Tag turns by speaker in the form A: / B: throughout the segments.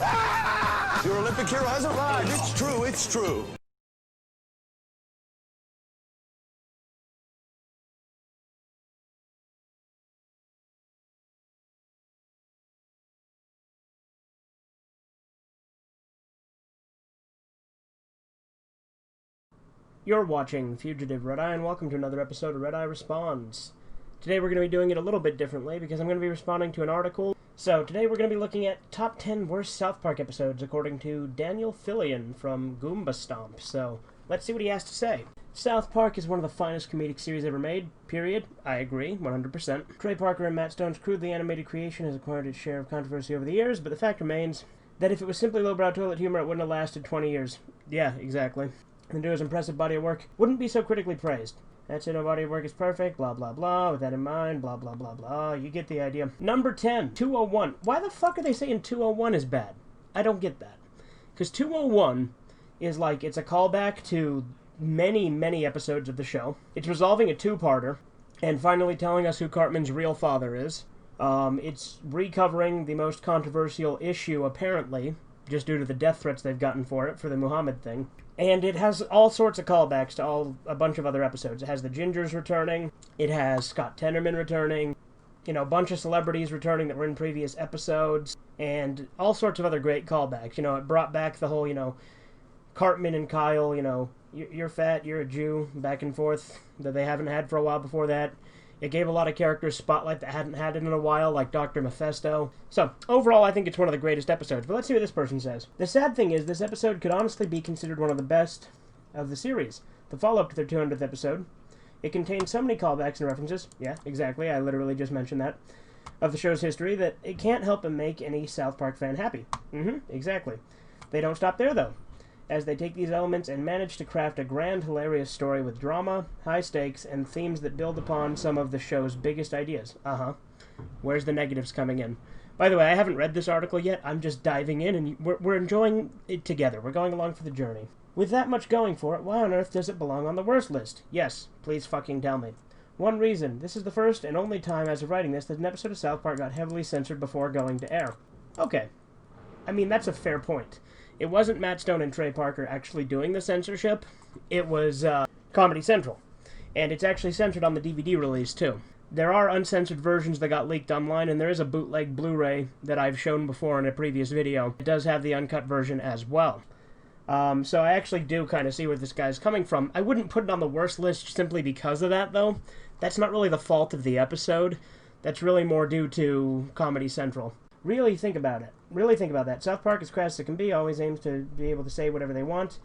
A: Your Olympic hero has arrived. It's true, it's true.
B: You're watching Fugitive Red-Eye, and welcome to another episode of Red-Eye Responds. Today we're going to be doing it a little bit differently, because I'm going to be responding to an article. So, today we're going to be looking at Top 10 Worst South Park Episodes, according to Daniel Fillion from Goomba Stomp. So, let's see what he has to say. South Park is one of the finest comedic series ever made, period. I agree, 100%. Trey Parker and Matt Stone's crudely animated creation has acquired its share of controversy over the years, but the fact remains that if it was simply lowbrow toilet humor, it wouldn't have lasted 20 years. Yeah, exactly. And Duo's impressive body of work wouldn't be so critically praised. That's it, no body of work is perfect, blah blah blah, with that in mind, blah blah blah blah, you get the idea. Number 10, 201. Why the fuck are they saying 201 is bad? I don't get that. Because 201 is like, it's a callback to many episodes of the show. It's resolving a two-parter, and finally telling us who Cartman's real father is. It's recovering the most controversial issue, apparently, just due to the death threats they've gotten for it, for the Muhammad thing. And it has all sorts of callbacks to a bunch of other episodes. It has the Gingers returning, it has Scott Tenorman returning, you know, a bunch of celebrities returning that were in previous episodes, and all sorts of other great callbacks. You know, it brought back the whole, you know, Cartman and Kyle, you know, you're fat, you're a Jew, back and forth, that they haven't had for a while before that. It gave a lot of characters spotlight that hadn't had it in a while, like Dr. Mephisto. So, overall, I think it's one of the greatest episodes, but let's see what this person says. The sad thing is, this episode could honestly be considered one of the best of the series. The follow-up to their 200th episode. It contains so many callbacks and references, yeah, exactly, I literally just mentioned that, of the show's history, that it can't help but make any South Park fan happy. Exactly. They don't stop there, though, as they take these elements and manage to craft a grand, hilarious story with drama, high stakes, and themes that build upon some of the show's biggest ideas. Where's the negatives coming in? By the way, I haven't read this article yet. I'm just diving in, and we're enjoying it together. We're going along for the journey. With that much going for it, why on earth does it belong on the worst list? Yes, please fucking tell me. One reason. This is the first and only time as of writing this that an episode of South Park got heavily censored before going to air. Okay. I mean, that's a fair point. It wasn't Matt Stone and Trey Parker actually doing the censorship. It was Comedy Central. And it's actually censored on the DVD release, too. There are uncensored versions that got leaked online, and there is a bootleg Blu-ray that I've shown before in a previous video. It does have the uncut version as well. So I actually do kind of see where this guy's coming from. I wouldn't put it on the worst list simply because of that, though. That's not really the fault of the episode. That's really more due to Comedy Central. Really think about it. Really think about that. South Park, as crass as it can be, always aims to be able to say whatever they want.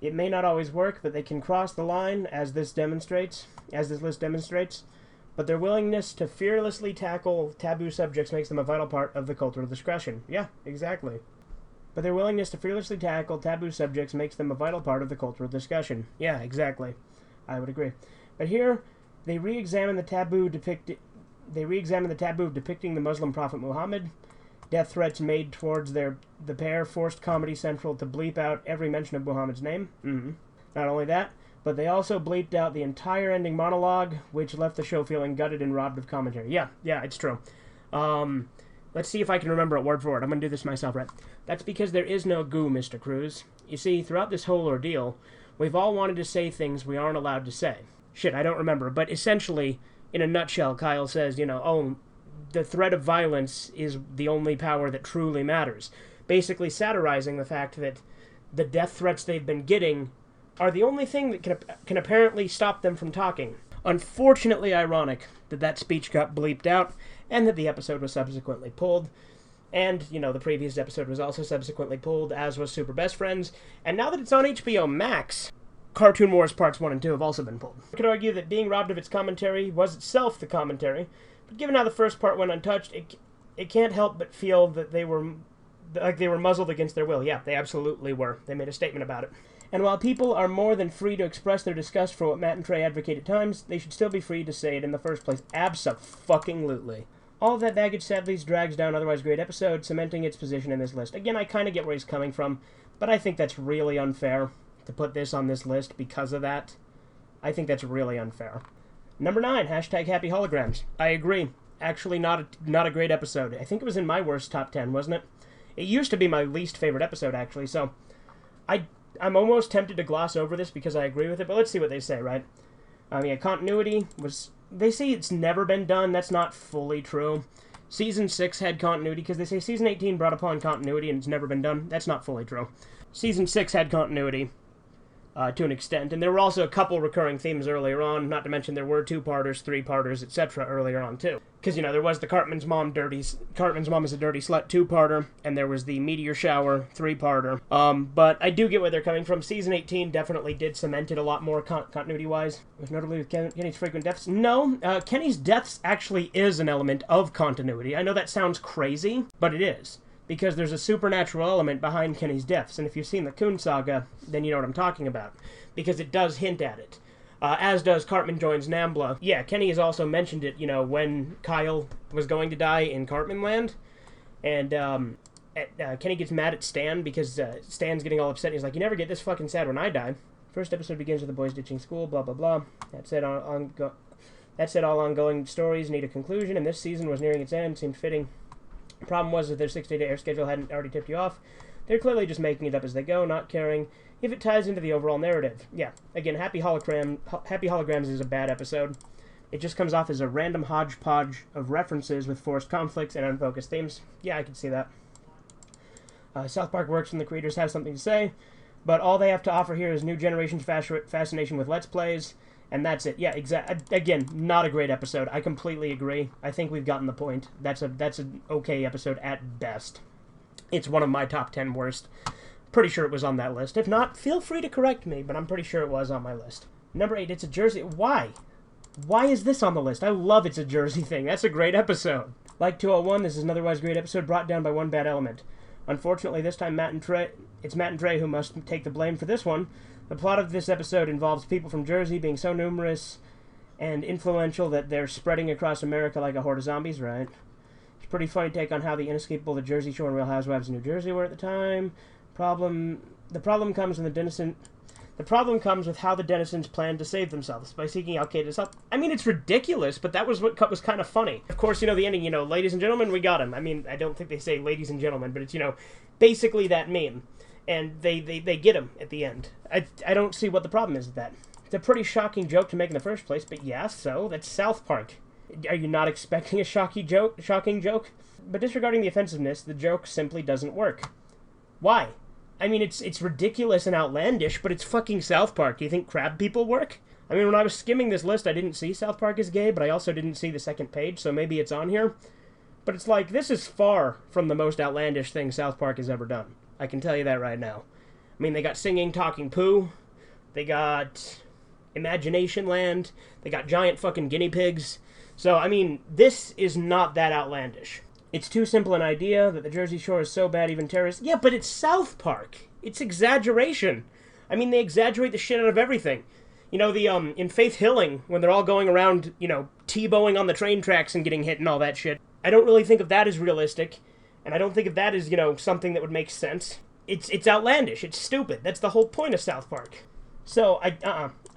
B: It may not always work, but they can cross the line, as this list demonstrates. But their willingness to fearlessly tackle taboo subjects makes them a vital part of the cultural discussion. Yeah, exactly. But their willingness to fearlessly tackle taboo subjects makes them a vital part of the cultural discussion. Yeah, exactly. I would agree. But here, they re-examine the taboo of depicting the Muslim prophet Muhammad. Death threats made towards the pair forced Comedy Central to bleep out every mention of Muhammad's name. Not only that, but they also bleeped out the entire ending monologue, which left the show feeling gutted and robbed of commentary. Yeah, it's true. Let's see if I can remember it word for word. I'm going to do this myself, right? That's because there is no goo, Mr. Cruz. You see, throughout this whole ordeal, we've all wanted to say things we aren't allowed to say. Shit, I don't remember, but essentially, in a nutshell, Kyle says, you know, oh, the threat of violence is the only power that truly matters. Basically satirizing the fact that the death threats they've been getting are the only thing that can apparently stop them from talking. Unfortunately ironic that speech got bleeped out, and that the episode was subsequently pulled. And, you know, the previous episode was also subsequently pulled, as was Super Best Friends. And now that it's on HBO Max, Cartoon Wars Parts 1 and 2 have also been pulled. I could argue that being robbed of its commentary was itself the commentary, but given how the first part went untouched, it can't help but feel that they were muzzled against their will. Yeah, they absolutely were. They made a statement about it. And while people are more than free to express their disgust for what Matt and Trey advocate at times, they should still be free to say it in the first place. Abso-fucking-lutely. All of that baggage sadly drags down otherwise great episode, cementing its position in this list. Again, I kind of get where he's coming from, but I think that's really unfair to put this on this list because of that. I think that's really unfair. Number 9, hashtag Happy Holograms. I agree. Actually, not a great episode. I think it was in my worst top 10, wasn't it? It used to be my least favorite episode, actually, so I'm almost tempted to gloss over this because I agree with it, but let's see what they say, right? Yeah, continuity was... They say it's never been done. That's not fully true. Season 6 had continuity, because they say Season 18 brought upon continuity and it's never been done. That's not fully true. Season 6 had continuity to an extent, and there were also a couple recurring themes earlier on, not to mention there were 2-parters, 3-parters, etc. earlier on, too. Because, you know, there was the Cartman's Mom is a dirty slut 2-parter, and there was the Meteor Shower 3-parter. But I do get where they're coming from. Season 18 definitely did cement it a lot more continuity-wise, with notably with Kenny's frequent deaths. No, Kenny's deaths actually is an element of continuity. I know that sounds crazy, but it is. Because there's a supernatural element behind Kenny's deaths, and if you've seen the Coon Saga, then you know what I'm talking about. Because it does hint at it. As does Cartman Joins Nambla. Yeah, Kenny has also mentioned it, you know, when Kyle was going to die in Cartman Land. And Kenny gets mad at Stan because Stan's getting all upset. He's like, you never get this fucking sad when I die. First episode begins with the boys ditching school, blah, blah, blah. That said, all ongoing stories need a conclusion, and this season was nearing its end. Seemed fitting. The problem was that their 6-day air schedule hadn't already tipped you off. They're clearly just making it up as they go, not caring if it ties into the overall narrative. Yeah, again, Happy Holograms is a bad episode. It just comes off as a random hodgepodge of references with forced conflicts and unfocused themes. Yeah, I can see that. South Park works when the creators have something to say, but all they have to offer here is new generation's fascination with Let's Plays, and that's it. Yeah, again, not a great episode. I completely agree. I think we've gotten the point. That's an okay episode at best. It's one of my top 10 worst. Pretty sure it was on that list. If not, feel free to correct me, but I'm pretty sure it was on my list. Number 8, It's a Jersey... Why? Why is this on the list? I love It's a Jersey Thing. That's a great episode. Like 201, this is an otherwise great episode brought down by one bad element. Unfortunately, this time it's Matt and Trey who must take the blame for this one. The plot of this episode involves people from Jersey being so numerous and influential that they're spreading across America like a horde of zombies, right? It's a pretty funny take on how the inescapable the Jersey Shore and Real Housewives of New Jersey were at the time. The problem comes with how the denizens planned to save themselves by seeking out Kata's help. I mean, it's ridiculous, but that was what was kind of funny. Of course, you know, the ending, you know, ladies and gentlemen, we got him. I mean, I don't think they say ladies and gentlemen, but it's, you know, basically that meme. And they get him at the end. I don't see what the problem is with that. It's a pretty shocking joke to make in the first place, but yeah, so that's South Park. Are you not expecting a shocking joke? But disregarding the offensiveness, the joke simply doesn't work. Why? I mean, it's ridiculous and outlandish, but it's fucking South Park. Do you think crab people work? I mean, when I was skimming this list, I didn't see South Park is gay, but I also didn't see the second page, so maybe it's on here. But it's like, this is far from the most outlandish thing South Park has ever done. I can tell you that right now. I mean, they got singing, talking poo. They got Imagination Land. They got giant fucking guinea pigs. So, I mean, this is not that outlandish. It's too simple an idea that the Jersey Shore is so bad even terrorists... Yeah, but it's South Park. It's exaggeration. I mean, they exaggerate the shit out of everything. You know, in Faith Hilling, when they're all going around, you know, T-bowing on the train tracks and getting hit and all that shit. I don't really think of that as realistic. And I don't think of that as, you know, something that would make sense. It's outlandish. It's stupid. That's the whole point of South Park. So,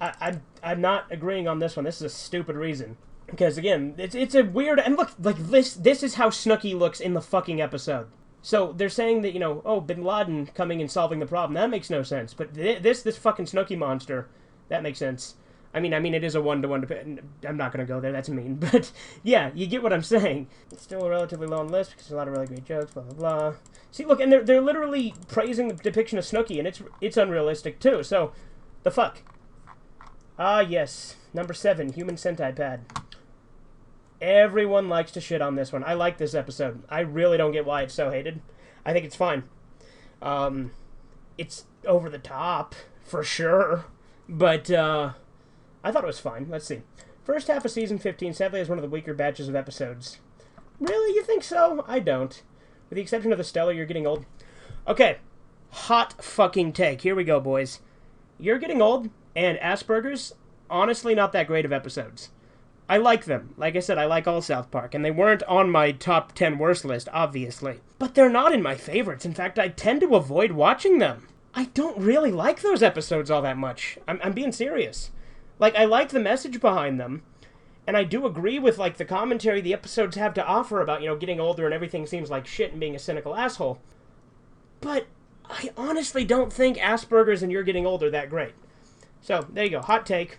B: I'm not agreeing on this one. This is a stupid reason. Because, again, it's a weird... And look, like, this is how Snooki looks in the fucking episode. So, they're saying that, you know, oh, Bin Laden coming and solving the problem. That makes no sense. But this fucking Snooki monster, that makes sense. I mean, it is a one-to-one... I'm not going to go there, that's mean. But, yeah, you get what I'm saying. It's still a relatively long list, because there's a lot of really great jokes, blah, blah, blah. See, look, and they're literally praising the depiction of Snooki, and it's unrealistic, too. So, the fuck? Ah, yes. Number 7, Human CentiPad. Everyone likes to shit on this one. I like this episode. I really don't get why it's so hated. I think it's fine. It's over the top, for sure. But, I thought it was fine. Let's see. First half of season 15 sadly has one of the weaker batches of episodes. Really? You think so? I don't. With the exception of the Stellar, You're Getting Old. Okay. Hot fucking take. Here we go, boys. You're Getting Old and Asperger's, honestly not that great of episodes. I like them. Like I said, I like all South Park, and they weren't on my top 10 worst list, obviously. But they're not in my favorites. In fact, I tend to avoid watching them. I don't really like those episodes all that much. I'm being serious. Like, I like the message behind them, and I do agree with, like, the commentary the episodes have to offer about, you know, getting older and everything seems like shit and being a cynical asshole. But I honestly don't think Asperger's and You're Getting Old are that great. So, there you go. Hot take.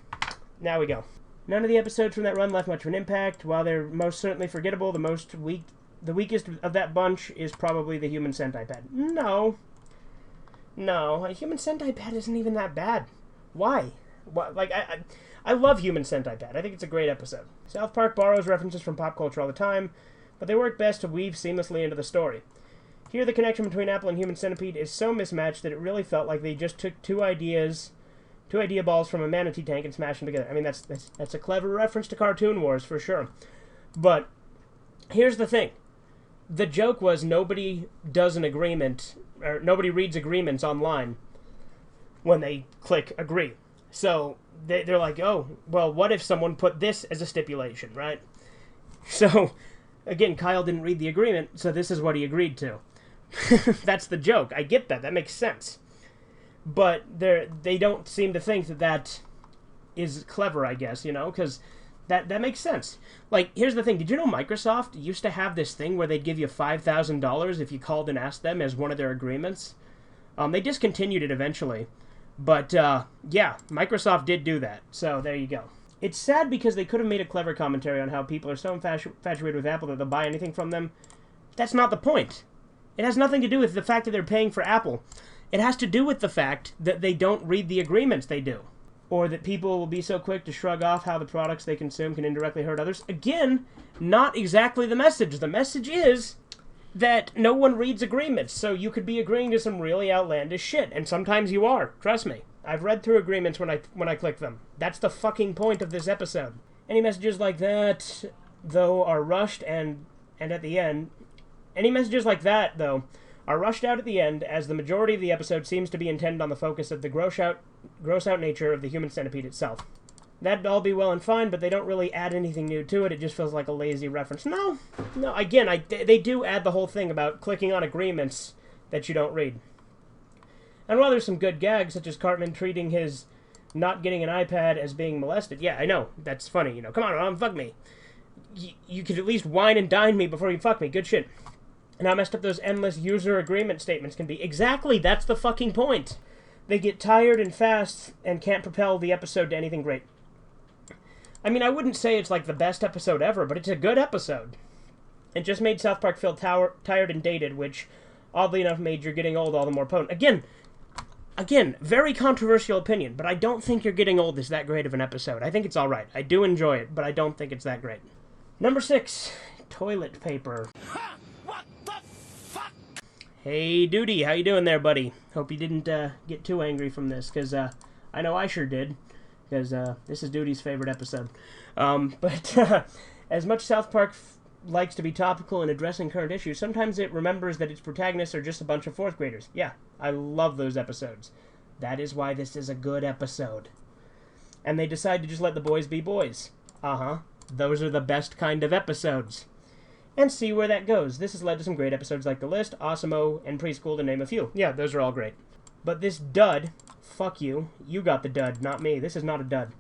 B: Now we go. None of the episodes from that run left much of an impact. While they're most certainly forgettable, the weakest of that bunch is probably the Human CentiPad. No, a Human CentiPad isn't even that bad. Why? Like, I love Human CentiPad. I think it's a great episode. South Park borrows references from pop culture all the time, but they work best to weave seamlessly into the story. Here, the connection between Apple and Human Centipede is so mismatched that it really felt like they just took two idea balls from a manatee tank and smashed them together. I mean, that's a clever reference to Cartoon Wars, for sure. But here's the thing. The joke was nobody does an agreement, or nobody reads agreements online when they click agree. So they're like, oh, well, what if someone put this as a stipulation, right? So, again, Kyle didn't read the agreement, so this is what he agreed to. That's the joke. I get that. That makes sense. But they don't seem to think that is clever, I guess, because that makes sense. Like, here's the thing. Did you know Microsoft used to have this thing where they'd give you $5,000 if you called and asked them as one of their agreements? They discontinued it eventually. But, yeah, Microsoft did do that. So, there you go. It's sad because they could have made a clever commentary on how people are so infatuated with Apple that they'll buy anything from them. That's not the point. It has nothing to do with the fact that they're paying for Apple. It has to do with the fact that they don't read the agreements they do. Or that people will be so quick to shrug off how the products they consume can indirectly hurt others. Again, not exactly the message. The message is that no one reads agreements, so you could be agreeing to some really outlandish shit, and sometimes you are. Trust me. I've read through agreements when I click them. That's the fucking point of this episode. Any messages like that, though, are rushed and at the end... Any messages like that, though, are rushed out at the end, as the majority of the episode seems to be intended on the focus of the gross out nature of the Human Centipede itself. That'd all be well and fine, but they don't really add anything new to it. It just feels like a lazy reference. No, again, they do add the whole thing about clicking on agreements that you don't read. And while there's some good gags, such as Cartman treating his not getting an iPad as being molested. Yeah, I know, that's funny, Come on, Mom, fuck me. You could at least wine and dine me before you fuck me. Good shit. And how messed up those endless user agreement statements can be. Exactly, that's the fucking point. They get tired and fast and can't propel the episode to anything great. I mean, I wouldn't say it's like the best episode ever, but it's a good episode. It just made South Park feel tired and dated, which, oddly enough, made You're Getting Old all the more potent. Again, very controversial opinion, but I don't think You're Getting Old is that great of an episode. I think it's alright. I do enjoy it, but I don't think it's that great. Number 6, toilet paper. Hey, Duty, how you doing there, buddy? Hope you didn't get too angry from this, because I know I sure did, because this is Duty's favorite episode. But as much South Park likes to be topical in addressing current issues, sometimes it remembers that its protagonists are just a bunch of 4th graders. Yeah, I love those episodes. That is why this is a good episode. And they decide to just let the boys be boys. Those are the best kind of episodes. And see where that goes. This has led to some great episodes like The List, Awesome-O, and Preschool, to name a few. Yeah, those are all great. But this dud, fuck you. You got the dud, not me. This is not a dud.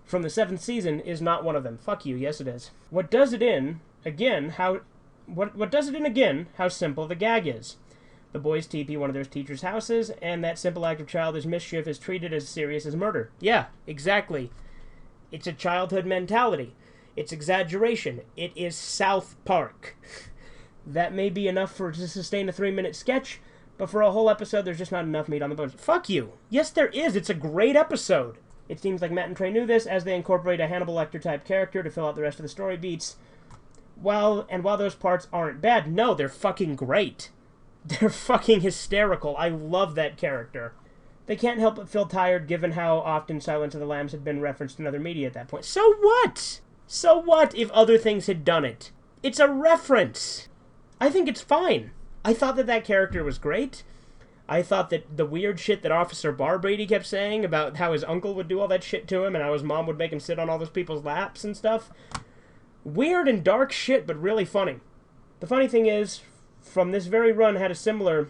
B: From the 7th season is not one of them. Fuck you, yes it is. What does it in, again, how simple the gag is. The boys TP one of their teachers' houses, and that simple act of childish mischief is treated as serious as murder. Yeah, exactly. It's a childhood mentality. It's exaggeration. It is South Park. That may be enough to sustain a 3-minute sketch, but for a whole episode, there's just not enough meat on the bones. Fuck you. Yes, there is. It's a great episode. It seems like Matt and Trey knew this, as they incorporate a Hannibal Lecter-type character to fill out the rest of the story beats. While those parts aren't bad, no, they're fucking great. They're fucking hysterical. I love that character. They can't help but feel tired, given how often Silence of the Lambs had been referenced in other media at that point. So what? So what if other things had done it? It's a reference. I think it's fine. I thought that character was great. I thought that the weird shit that Officer Barbrady kept saying about how his uncle would do all that shit to him and how his mom would make him sit on all those people's laps and stuff. Weird and dark shit, but really funny. The funny thing is, from this very run they had a similar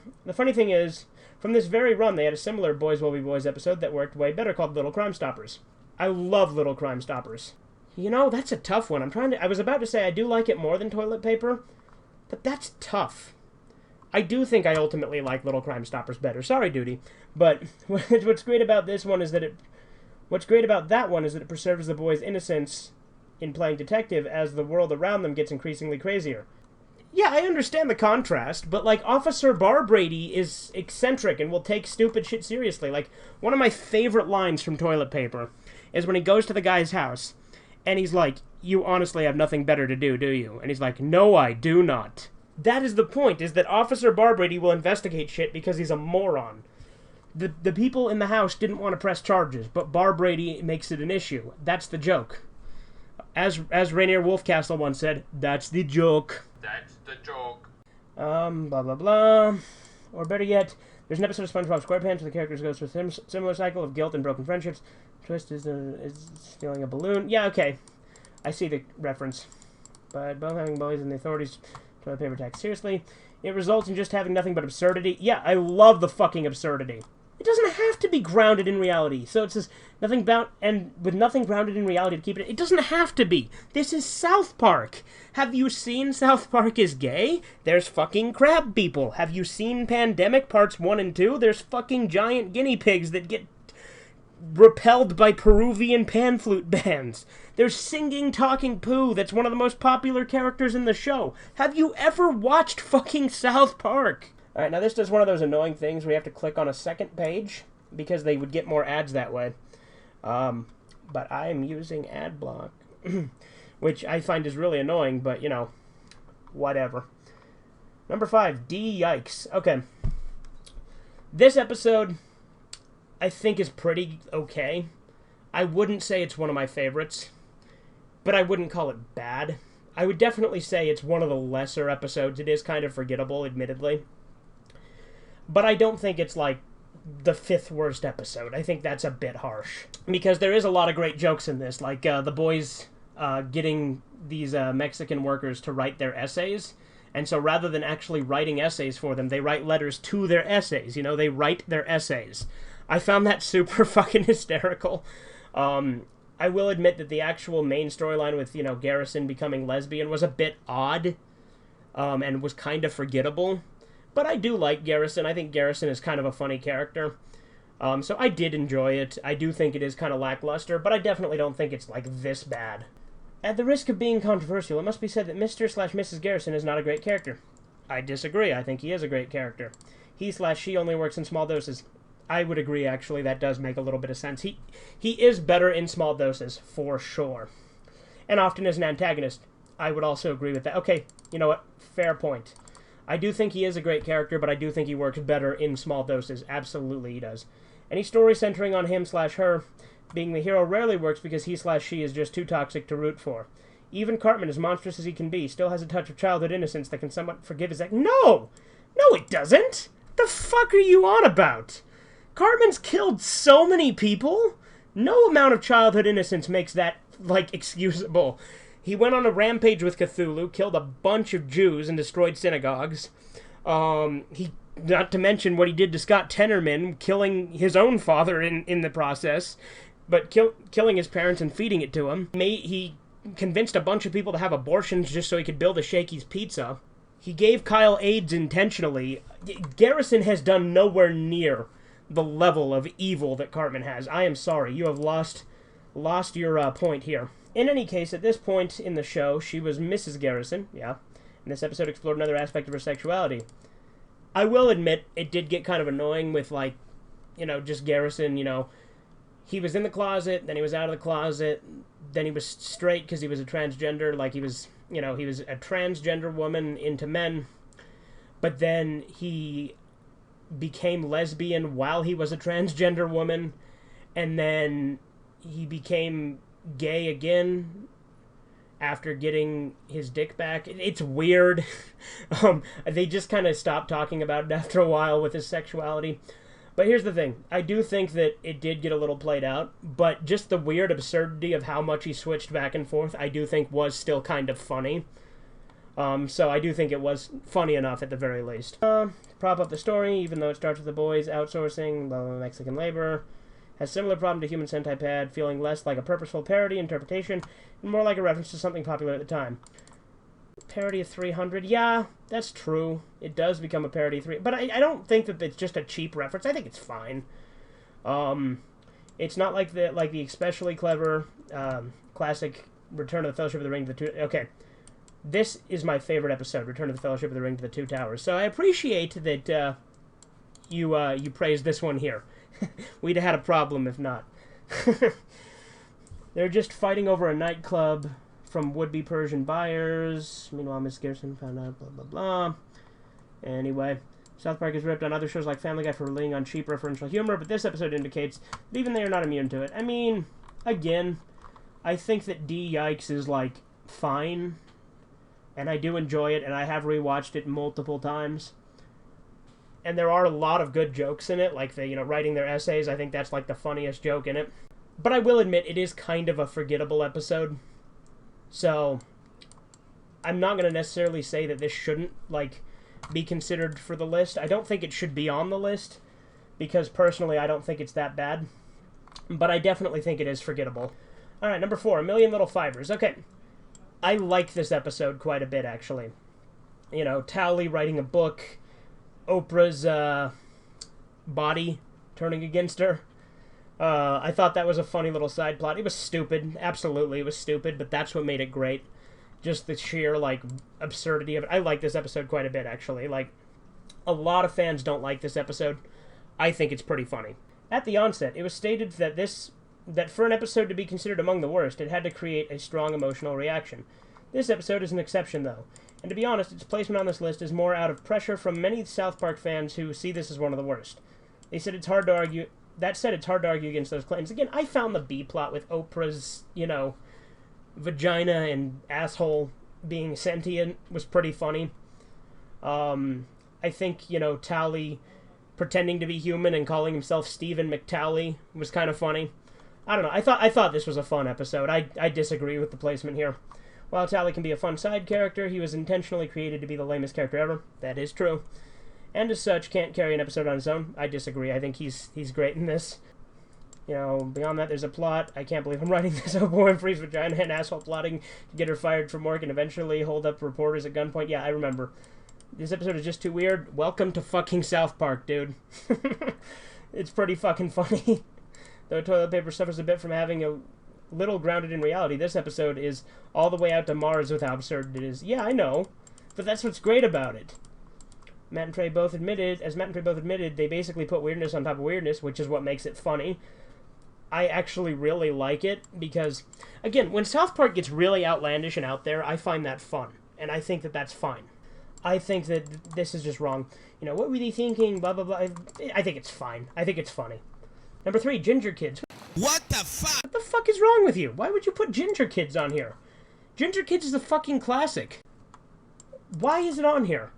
B: Boys Will Be Boys episode that worked way better, called Little Crime Stoppers. I love Little Crime Stoppers. That's a tough one. I was about to say I do like it more than toilet paper, but that's tough. I do think I ultimately like Little Crime Stoppers better. Sorry, Duty. But what's great about this one is that what's great about that one is that it preserves the boys' innocence in playing detective as the world around them gets increasingly crazier. Yeah, I understand the contrast, but, like, Officer Barbrady is eccentric and will take stupid shit seriously. Like, one of my favorite lines from Toilet Paper is when he goes to the guy's house, and he's like, "You honestly have nothing better to do you?" And he's like, "No, I do not." That is the point, is that Officer Barbrady will investigate shit because he's a moron. The people in the house didn't want to press charges, but Barbrady makes it an issue. That's the joke. As Rainier Wolfcastle once said, that's the joke.
C: That's the joke.
B: Blah, blah, blah. Or better yet, there's an episode of SpongeBob SquarePants where the characters go through a similar cycle of guilt and broken friendships. Twist is stealing a balloon. Yeah, okay. I see the reference. But both having bullies and the authorities try to paper tax seriously. It results in just having nothing but absurdity. Yeah, I love the fucking absurdity. It doesn't have to be grounded in reality. So it says nothing bound, and with nothing grounded in reality to keep it. It doesn't have to be. This is South Park. Have you seen South Park is gay? There's fucking crab people. Have you seen Pandemic Parts 1 and 2? There's fucking giant guinea pigs that get repelled by Peruvian pan flute bands. There's singing talking poo that's one of the most popular characters in the show. Have you ever watched fucking South Park? Alright, now this does one of those annoying things where you have to click on a second page because they would get more ads that way. But I am using ad block, which I find is really annoying, but, you know, whatever. Number 5, D-Yikes. Okay. This episode, I think, is pretty okay. I wouldn't say it's one of my favorites, but I wouldn't call it bad. I would definitely say it's one of the lesser episodes. It is kind of forgettable, admittedly. But I don't think it's, like, the 5th worst episode. I think that's a bit harsh. Because there is a lot of great jokes in this, like the boys getting these Mexican workers to write their essays. And so rather than actually writing essays for them, they write letters to their essays. You know, they write their essays. I found that super fucking hysterical. I will admit that the actual main storyline with, you know, Garrison becoming lesbian was a bit odd and was kind of forgettable. But I do like Garrison. I think Garrison is kind of a funny character. So I did enjoy it. I do think it is kind of lackluster, but I definitely don't think it's, like, this bad. At the risk of being controversial, it must be said that Mr./Mrs. Garrison is not a great character. I disagree. I think he is a great character. He/she only works in small doses. I would agree, actually. That does make a little bit of sense. He is better in small doses, for sure. And often as an antagonist. I would also agree with that. Okay, you know what? Fair point. I do think he is a great character, but I do think he works better in small doses. Absolutely he does. Any story centering on him/her being the hero rarely works because he/she is just too toxic to root for. Even Cartman, as monstrous as he can be, still has a touch of childhood innocence that can somewhat forgive his act. No! No, it doesn't! The fuck are you on about? Cartman's killed so many people? No amount of childhood innocence makes that, like, excusable. He went on a rampage with Cthulhu, killed a bunch of Jews, and destroyed synagogues. Not to mention what he did to Scott Tenorman, killing his own father in the process, but killing his parents and feeding it to him. He convinced a bunch of people to have abortions just so he could build a Shakey's Pizza. He gave Kyle AIDS intentionally. Garrison has done nowhere near the level of evil that Cartman has. I am sorry, you have lost your point here. In any case, at this point in the show, she was Mrs. Garrison, yeah, and this episode explored another aspect of her sexuality. I will admit, it did get kind of annoying with, like, you know, just Garrison, you know, he was in the closet, then he was out of the closet, then he was straight because he was a transgender, like he was, you know, he was a transgender woman into men, but then he became lesbian while he was a transgender woman, and then he became gay again after getting his dick back. It's weird. They just kind of stopped talking about it after a while with his sexuality. But here's the thing. I do think that it did get a little played out, but just the weird absurdity of how much he switched back and forth, I do think was still kind of funny. So I do think it was funny enough at the very least. Prop up the story, even though it starts with the boys outsourcing Mexican labor. Has similar problem to Human CentiPad, feeling less like a purposeful parody interpretation and more like a reference to something popular at the time. Parody of 300, yeah, that's true. It does become a parody of 3, but I don't think that it's just a cheap reference. I think it's fine. It's not like the especially clever classic Return of the Fellowship of the Ring to the Two... Okay, this is my favorite episode, Return of the Fellowship of the Ring to the Two Towers. So I appreciate that you praised this one here. We'd have had a problem if not. They're just fighting over a nightclub from would-be Persian buyers. Meanwhile, Miss Garrison found out, blah, blah, blah. Anyway, South Park is ripped on other shows like Family Guy for relying on cheap referential humor, but this episode indicates that even they are not immune to it. I mean, again, I think that D-Yikes is, like, fine, and I do enjoy it, and I have rewatched it multiple times. And there are a lot of good jokes in it, like writing their essays. I think that's, like, the funniest joke in it. But I will admit, it is kind of a forgettable episode. So, I'm not going to necessarily say that this shouldn't, like, be considered for the list. I don't think it should be on the list, because personally I don't think it's that bad. But I definitely think it is forgettable. Alright, number 4, A Million Little Fibers. Okay, I like this episode quite a bit, actually. You know, Tally writing a book, Oprah's body turning against her. I thought that was a funny little side plot. It was stupid. Absolutely, it was stupid, but that's what made it great. Just the sheer, like, absurdity of it. I like this episode quite a bit, actually. Like, a lot of fans don't like this episode. I think it's pretty funny. At the onset, it was stated that for an episode to be considered among the worst, it had to create a strong emotional reaction. This episode is an exception, though. And to be honest, its placement on this list is more out of pressure from many South Park fans who see this as one of the worst. They said it's hard to argue... That said, it's hard to argue against those claims. Again, I found the B-plot with Oprah's, vagina and asshole being sentient was pretty funny. I think, Tally pretending to be human and calling himself Stephen McTally was kind of funny. I don't know. I thought this was a fun episode. I disagree with the placement here. While Tally can be a fun side character, he was intentionally created to be the lamest character ever. That is true. And as such, can't carry an episode on his own. I disagree. I think he's great in this. Beyond that, there's a plot. I can't believe I'm writing this. Oprah Winfrey's vagina and asshole plotting to get her fired from work and eventually hold up reporters at gunpoint. Yeah, I remember. This episode is just too weird. Welcome to fucking South Park, dude. It's pretty fucking funny. Though toilet paper suffers a bit from having a little grounded in reality, this episode is all the way out to Mars with how absurd it is. Yeah, I know. But that's what's great about it. Matt and Trey both admitted, they basically put weirdness on top of weirdness, which is what makes it funny. I actually really like it, because, again, when South Park gets really outlandish and out there, I find that fun, and I think that that's fine. I think that this is just wrong. What were they thinking, blah, blah, blah. I think it's fine. I think it's funny. Number 3, Ginger Kids.
C: What the fuck?
B: What the fuck is wrong with you? Why would you put Ginger Kids on here? Ginger Kids is a fucking classic. Why is it on here?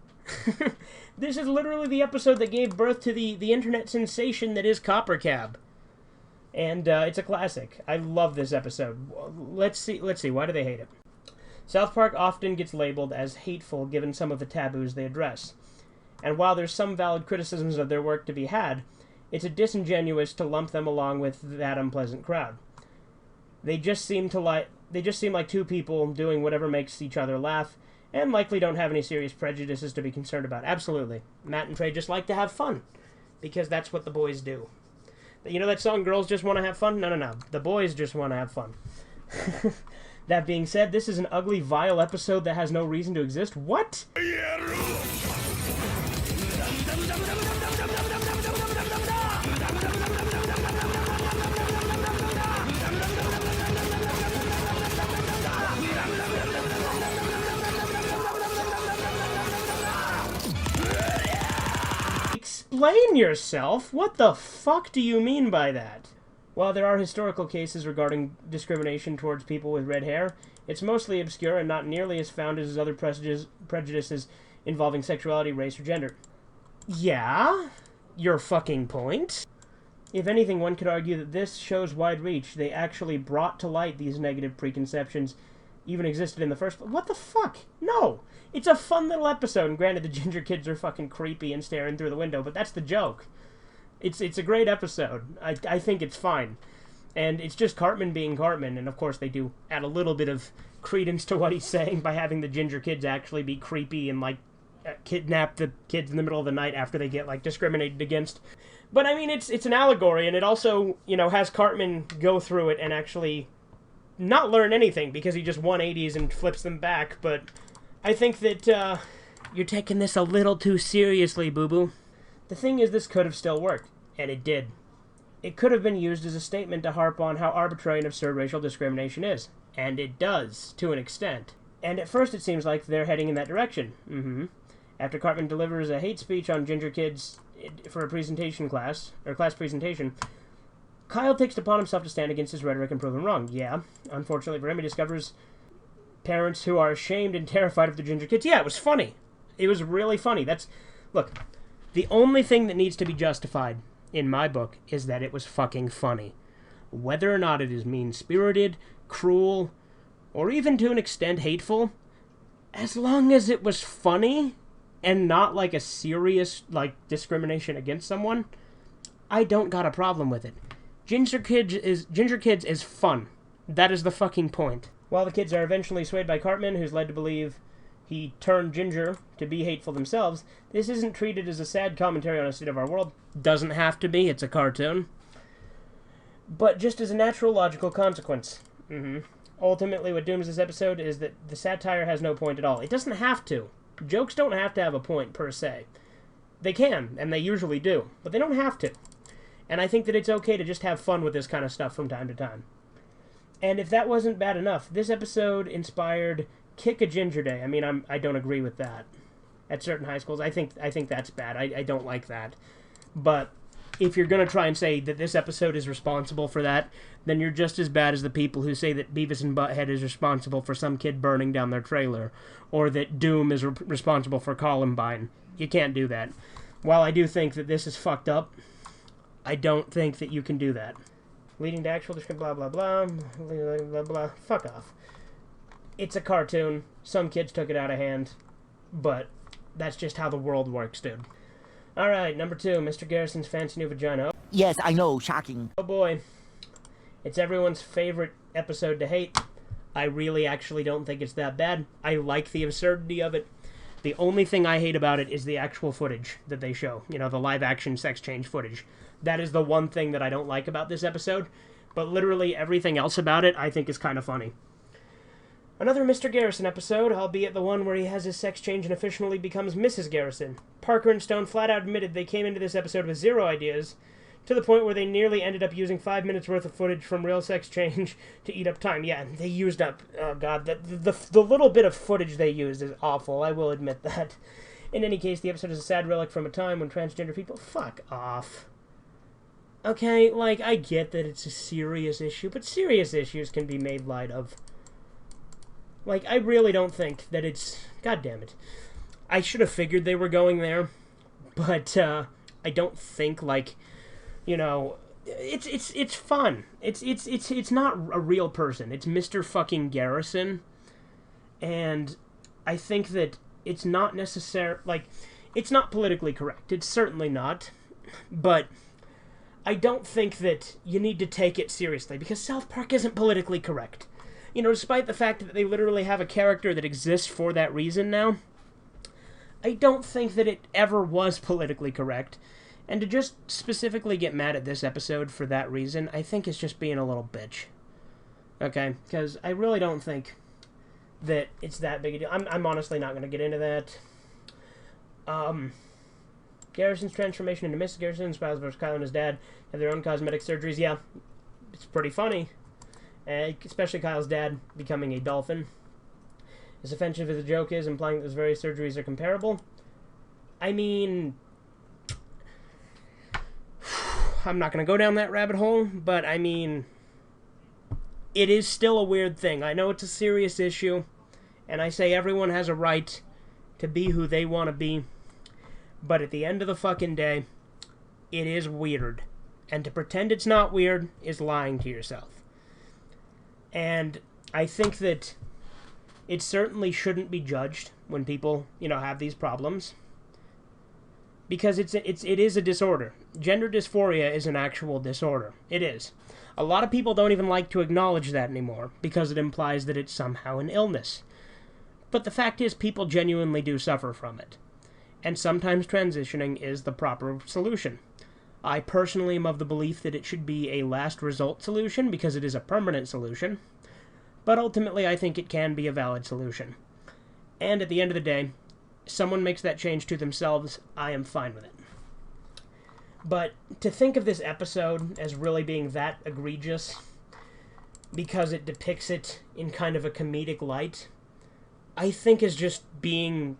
B: This is literally the episode that gave birth to the internet sensation that is Copper Cab. And it's a classic. I love this episode. Let's see. Why do they hate it? South Park often gets labeled as hateful given some of the taboos they address. And while there's some valid criticisms of their work to be had, it's disingenuous to lump them along with that unpleasant crowd. They just seem like two people doing whatever makes each other laugh, and likely don't have any serious prejudices to be concerned about. Absolutely. Matt and Trey just like to have fun, because that's what the boys do. You know that song, Girls Just Want to Have Fun? No. The boys just want to have fun. That being said, this is an ugly, vile episode that has no reason to exist. What? Explain yourself? What the fuck do you mean by that? While there are historical cases regarding discrimination towards people with red hair, it's mostly obscure and not nearly as founded as other prejudices involving sexuality, race, or gender. Yeah? Your fucking point? If anything, one could argue that this shows wide reach. They actually brought to light these negative preconceptions even existed in the first place. What the fuck? No! It's a fun little episode, and granted the Ginger Kids are fucking creepy and staring through the window, but that's the joke. It's a great episode. I think it's fine. And it's just Cartman being Cartman, and of course they do add a little bit of credence to what he's saying by having the ginger kids actually be creepy and, like, kidnap the kids in the middle of the night after they get, like, discriminated against. But, I mean, it's an allegory, and it also, you know, has Cartman go through it and actually not learn anything, because he just 180s and flips them back, but I think that, you're taking this a little too seriously, boo-boo. The thing is, this could have still worked, and it did. It could have been used as a statement to harp on how arbitrary and absurd racial discrimination is, and it does, to an extent. And at first it seems like they're heading in that direction. After Cartman delivers a hate speech on ginger kids for a presentation class presentation, Kyle takes it upon himself to stand against his rhetoric and prove him wrong. Yeah, unfortunately for him, he discovers parents who are ashamed and terrified of the ginger kids. Yeah, it was funny. It was really funny. Look, the only thing that needs to be justified in my book is that it was fucking funny. Whether or not it is mean-spirited, cruel, or even to an extent hateful, as long as it was funny and not like a serious, like, discrimination against someone, I don't got a problem with it. Ginger Kids is fun. That is the fucking point. While the kids are eventually swayed by Cartman, who's led to believe he turned ginger to be hateful themselves, this isn't treated as a sad commentary on the state of our world. Doesn't have to be, it's a cartoon. But just as a natural, logical consequence. Ultimately, what dooms this episode is that the satire has no point at all. It doesn't have to. Jokes don't have to have a point, per se. They can, and they usually do, but they don't have to. And I think that it's okay to just have fun with this kind of stuff from time to time. And if that wasn't bad enough, this episode inspired Kick a Ginger Day. I mean, I don't agree with that. At certain high schools, I think that's bad. I don't like that. But if you're going to try and say that this episode is responsible for that, then you're just as bad as the people who say that Beavis and Butthead is responsible for some kid burning down their trailer, or that Doom is responsible for Columbine. You can't do that. While I do think that this is fucked up, I don't think that you can do that. Leading to actual description, blah, blah, blah, blah, blah, blah. Fuck off. It's a cartoon. Some kids took it out of hand, but that's just how the world works, dude. Alright, number 2, Mr. Garrison's Fancy New Vagina.
C: Yes, I know, shocking.
B: Oh boy. It's everyone's favorite episode to hate. I really actually don't think it's that bad. I like the absurdity of it. The only thing I hate about it is the actual footage that they show. You know, the live-action sex change footage. That is the one thing that I don't like about this episode. But literally everything else about it I think is kind of funny. Another Mr. Garrison episode, albeit the one where he has his sex change and officially becomes Mrs. Garrison. Parker and Stone flat out admitted they came into this episode with 0 ideas, to the point where they nearly ended up using 5 minutes worth of footage from real sex change to eat up time. Yeah, they used up, oh god, the little bit of footage they used is awful, I will admit that. In any case, the episode is a sad relic from a time when transgender people, fuck off. Okay, like, I get that it's a serious issue, but serious issues can be made light of. Like, I really don't think that it's... God damn it. I should have figured they were going there, but I don't think, like, you know, it's fun. It's not a real person. It's Mr. fucking Garrison, and I think that it's not necessary... Like, it's not politically correct. It's certainly not, but I don't think that you need to take it seriously, because South Park isn't politically correct. You know, despite the fact that they literally have a character that exists for that reason now, I don't think that it ever was politically correct. And to just specifically get mad at this episode for that reason, I think is just being a little bitch. Okay? Because I really don't think that it's that big a deal. I'm honestly not going to get into that. Garrison's transformation into Mrs. Garrison, Spiles vs. Kyle and his dad have their own cosmetic surgeries. Yeah, it's pretty funny. Especially Kyle's dad becoming a dolphin. As offensive as the joke is, implying that those various surgeries are comparable. I mean, I'm not going to go down that rabbit hole, but I mean, it is still a weird thing. I know it's a serious issue, and I say everyone has a right to be who they want to be, but at the end of the fucking day, it is weird. And to pretend it's not weird is lying to yourself. And I think that it certainly shouldn't be judged when people, you know, have these problems. Because it is a disorder. Gender dysphoria is an actual disorder. It is. A lot of people don't even like to acknowledge that anymore, because it implies that it's somehow an illness. But the fact is, people genuinely do suffer from it. And sometimes transitioning is the proper solution. I personally am of the belief that it should be a last result solution, because it is a permanent solution. But ultimately, I think it can be a valid solution. And at the end of the day, someone makes that change to themselves, I am fine with it. But to think of this episode as really being that egregious, because it depicts it in kind of a comedic light, I think is just being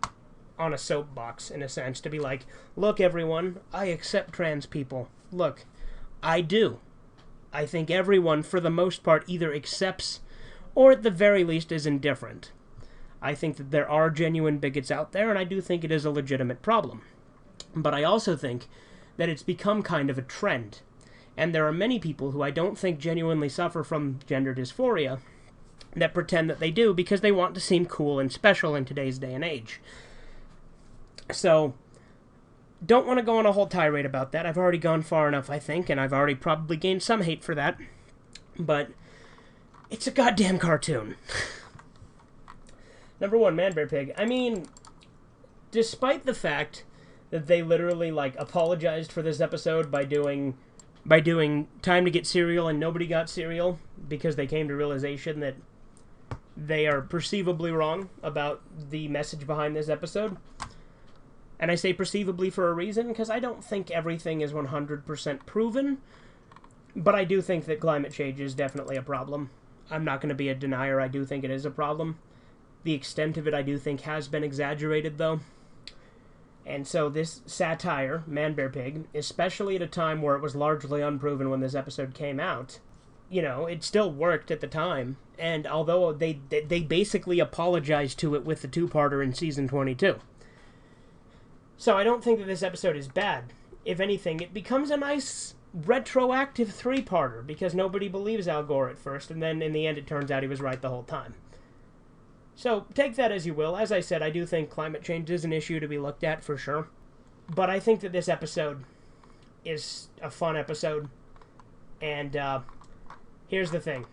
B: on a soapbox, in a sense, to be like, look everyone, I accept trans people. Look, I do. I think everyone, for the most part, either accepts, or at the very least is indifferent. I think that there are genuine bigots out there, and I do think it is a legitimate problem. But I also think that it's become kind of a trend. And there are many people who I don't think genuinely suffer from gender dysphoria that pretend that they do because they want to seem cool and special in today's day and age. So, don't want to go on a whole tirade about that. I've already gone far enough, I think, and I've already probably gained some hate for that. But it's a goddamn cartoon. Number 1, ManBearPig. I mean, despite the fact that they literally, apologized for this episode by doing time to get cereal and nobody got cereal because they came to realization that they are perceivably wrong about the message behind this episode. And I say perceivably for a reason, because I don't think everything is 100% proven, but I do think that climate change is definitely a problem. I'm not going to be a denier, I do think it is a problem. The extent of it I do think has been exaggerated, though. And so this satire, ManBearPig, especially at a time where it was largely unproven when this episode came out, it still worked at the time. And although they basically apologized to it with the 2-parter in Season 22. So I don't think that this episode is bad. If anything, it becomes a nice retroactive 3-parter, because nobody believes Al Gore at first, and then in the end it turns out he was right the whole time. So, take that as you will. As I said, I do think climate change is an issue to be looked at, for sure. But I think that this episode is a fun episode. And, here's the thing.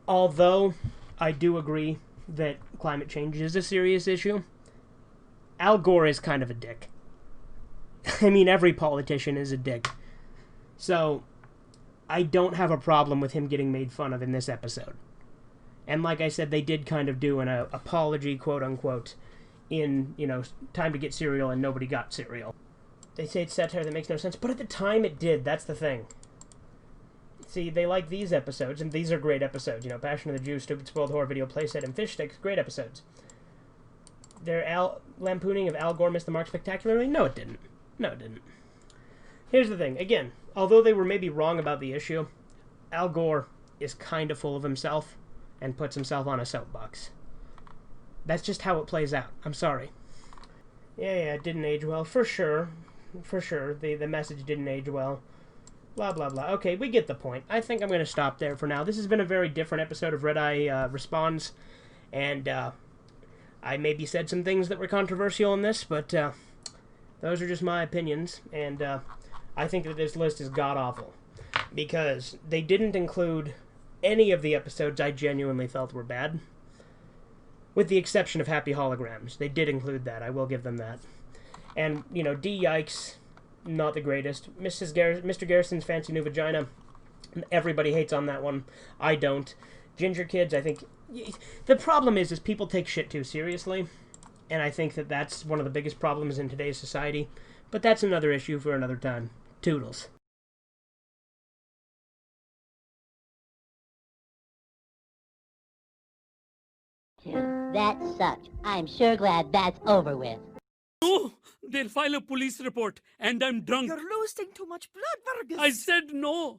B: Although I do agree that climate change is a serious issue, Al Gore is kind of a dick. I mean, every politician is a dick. So, I don't have a problem with him getting made fun of in this episode. And like I said, they did kind of do an apology, quote-unquote, in, time to get cereal and nobody got cereal. They say it's satire that makes no sense, but at the time it did. That's the thing. See, they like these episodes, and these are great episodes. Passion of the Jew, Stupid Spoiled Horror Video Playset, and Fish Sticks, great episodes. Their lampooning of Al Gore missed the mark spectacularly? No, it didn't. No, it didn't. Here's the thing. Again, although they were maybe wrong about the issue, Al Gore is kind of full of himself and puts himself on a soapbox. That's just how it plays out. I'm sorry. Yeah, it didn't age well. For sure. For sure. The message didn't age well. Blah, blah, blah. Okay, we get the point. I think I'm going to stop there for now. This has been a very different episode of Red Eye Responds, and I maybe said some things that were controversial in this, but those are just my opinions, and I think that this list is god-awful, because they didn't include any of the episodes I genuinely felt were bad, with the exception of Happy Holograms. They did include that, I will give them that. And, D-Yikes, not the greatest. Mr. Garrison's Fancy New Vagina, everybody hates on that one. I don't. Ginger Kids, I think... The problem is people take shit too seriously, and I think that that's one of the biggest problems in today's society. But that's another issue for another time. Toodles.
C: That sucked. I'm sure glad that's over with.
D: No! They'll file a police report, and I'm drunk.
E: You're losing too much blood, Vargas.
D: I said no!